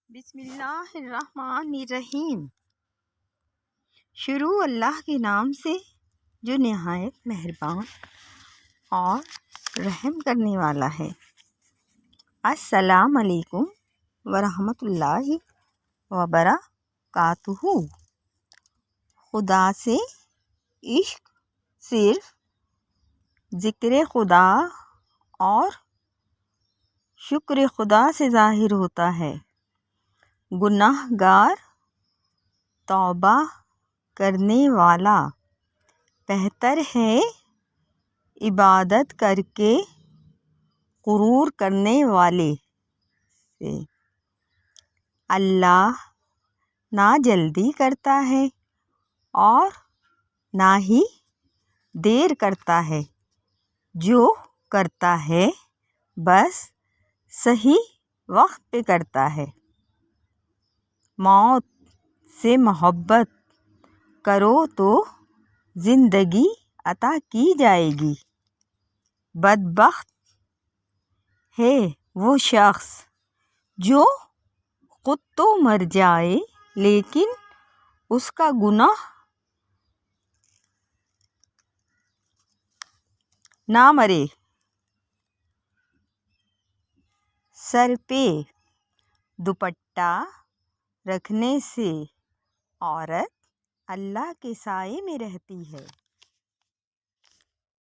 بسم اللہ الرحمن الرحیم۔ شروع اللہ کے نام سے جو نہایت مہربان اور رحم کرنے والا ہے۔ السلام علیکم ورحمۃ اللہ وبرکاتہ۔ خدا سے عشق صرف ذکر خدا اور شکر خدا سے ظاہر ہوتا ہے۔ گناہ گار توبہ کرنے والا بہتر ہے عبادت کر کے غرور کرنے والے سے۔ اللہ نہ جلدی کرتا ہے اور نہ ہی دیر کرتا ہے، جو کرتا ہے بس صحیح وقت پہ کرتا ہے۔ موت سے محبت کرو تو زندگی عطا کی جائے گی۔ بدبخت ہے وہ شخص جو خود تو مر جائے لیکن اس کا گناہ نہ مرے۔ سر پہ دوپٹہ رکھنے سے عورت اللہ کے سائے میں رہتی ہے۔